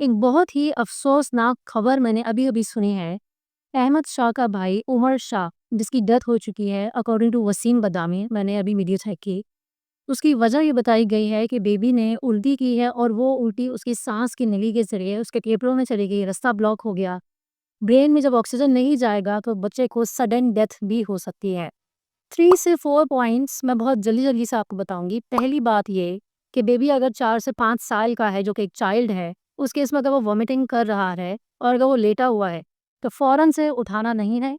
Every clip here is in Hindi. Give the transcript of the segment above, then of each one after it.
एक बहुत ही अफ़सोसनाक खबर मैंने अभी-अभी सुनी है। अहमद शाह का भाई उमर शाह, जिसकी डेथ हो चुकी है अकॉर्डिंग टू वसीम बदामी, मैंने अभी वीडियो चेक की। उसकी वजह ये बताई गई है कि बेबी ने उल्टी की है और वो उल्टी उसकी साँस की नली के ज़रिए उसके फेफड़ों में चली गई, रास्ता ब्लॉक हो गया। ब्रेन में जब ऑक्सीजन नहीं जाएगा तो बच्चे को सडन डेथ भी हो सकती है। 3 से 4 पॉइंट्स मैं बहुत जल्दी-जल्दी से आपको बताऊँगी। पहली बात ये कि बेबी अगर 4 से 5 साल का है, जो कि एक चाइल्ड है, उस केस में अगर वो वॉमिटिंग कर रहा है और अगर वो लेटा हुआ है, तो फ़ौरन से उठाना नहीं है।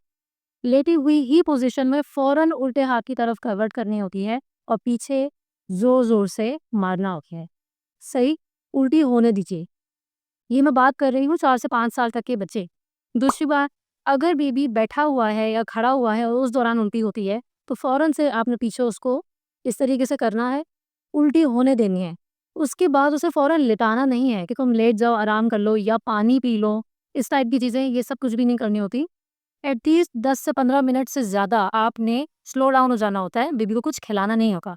लेटी हुई ही पोज़ीशन में फ़ौरन उल्टे हाथ की तरफ कन्वर्ट करनी होती है और पीछे ज़ोर-ज़ोर से मारना होता है। सही, उल्टी होने दीजिए। ये मैं बात कर रही हूँ 4 से 5 साल तक के बच्चे। दूसरी बात, अगर बेबी बैठा हुआ है या खड़ा हुआ है और उस दौरान उल्टी होती है, तो फ़ौरन से आपने पीछे उसको इस तरीके से करना है, उल्टी होने देनी है। उसके बाद उसे फ़ौरन लिटाना नहीं है कि तुम लेट जाओ, आराम कर लो या पानी पी लो, इस टाइप की चीज़ें, ये सब कुछ भी नहीं करनी होती। एटलीस्ट 10 से 15 मिनट से ज़्यादा आपने स्लो डाउन हो जाना होता है, बेबी को कुछ खिलाना नहीं होगा।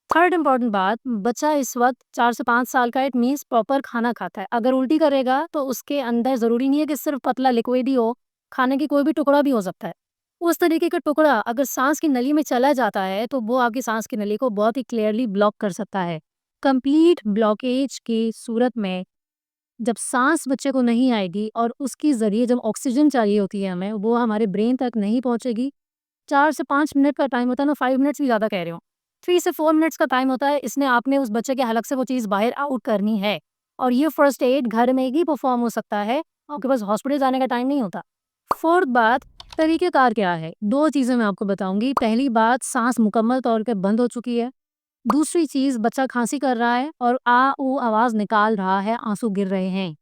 थर्ड इम्पॉर्टेंट बात, बच्चा इस वक़्त 4 से 5 साल का, इट मीन्स प्रॉपर खाना खाता है। अगर उल्टी करेगा तो उसके अंदर ज़रूरी नहीं है कि सिर्फ़ पतला लिक्विड ही हो, खाने की कोई भी टुकड़ा भी हो सकता है। उस तरीके का टुकड़ा अगर साँस की नली में चला जाता है, तो वो आपकी साँस की नली को बहुत ही क्लियरली ब्लॉक कर सकता है। कंप्लीट ब्लॉकेज की सूरत में जब साँस बच्चे को नहीं आएगी और उसके ज़रिए जब ऑक्सीजन चाहिए होती है हमें, वो हमारे ब्रेन तक नहीं पहुँचेगी। 4 से 5 मिनट का टाइम होता है, मैं 5 मिनट्स भी ज़्यादा कह रही हूँ। 3 से 4 मिनट्स का टाइम होता है, इसमें आपने उस बच्चे के हलक से वो चीज़ बाहर आउट करनी है और ये फर्स्ट एड घर में ही परफ़ॉर्म हो सकता है, आपके पास हॉस्पिटल जाने का टाइम नहीं होता। फोर्थ बात, तरीक़ेकार क्या है? 2 चीज़ें मैं आपको बताऊँगी। पहली बात, साँस मुकम्मल तौर पे बंद हो चुकी है। दूसरी चीज़, बच्चा खाँसी कर रहा है और आ-ऊ आवाज़ निकाल रहा है, आँसू गिर रहे हैं।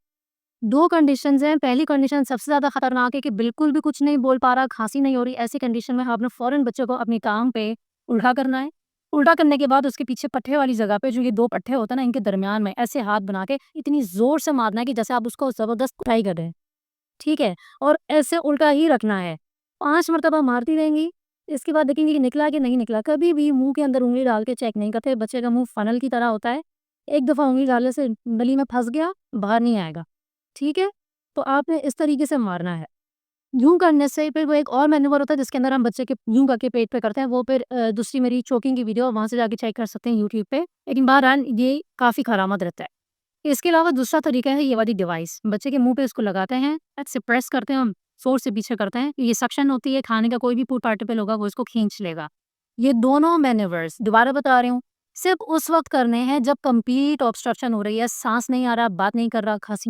2 कंडीशंस हैं। पहली कंडीशन सबसे ज़्यादा खतरनाक है कि बिल्कुल भी कुछ नहीं बोल पा रहा, खाँसी नहीं हो रही। ऐसी कंडीशन में आपने फ़ौरन बच्चे को अपनी टाँग पे उल्टा करना है। उल्टा करने के बाद उसके पीछे पट्ठे वाली जगह पे, जो ये 2 पट्ठे होते हैं ना, इनके दरमियान में ऐसे हाथ बना के इतनी ज़ोर से मारना है कि जैसे आप उसको ज़बरदस्त कुटाई कर रहे हैं, ठीक है? और ऐसे उल्टा ही रखना है। 5 मरतबा मारती रहेंगी, इसके बाद देखेंगी कि निकला कि नहीं निकला। कभी भी मुँह के अंदर उँगली डाल के चेक नहीं करते। बच्चे का मुँह फ़नल की तरह होता है। एक दफ़ा उँगली डालने से नली में फँस गया, बाहर नहीं आएगा। ठीक है? तो आपने इस तरीके से मारना है। यूँ करने से फिर वो एक और मैन्यूवर होता है जिसके अंदर हम बच्चे के यूँ करके पेट पे करते हैं, वो फिर दूसरी मेरी चोकिंग की वीडियो वहाँ से जाके चेक कर सकते हैं यूट्यूब पे। लेकिन बहरहाल ये काफ़ी करामत रहता है। इसके अलावा दूसरा तरीका है ये वाली डिवाइस, बच्चे के मुँह पे इसको लगाते हैं, ऐसे प्रेस करते हैं, हम ज़ोर से पीछे करते हैं, ये सक्शन होती है, खाने का कोई भी फूड पार्टिकल होगा वो इसको खींच लेगा। ये दोनों मैन्यूवर्स दोबारा बता रही हूँ, सिर्फ़ उस वक़्त करने हैं जब कंप्लीट ऑब्स्ट्रक्शन हो रही है, साँस नहीं आ रहा, बात नहीं कर रहा, खाँसी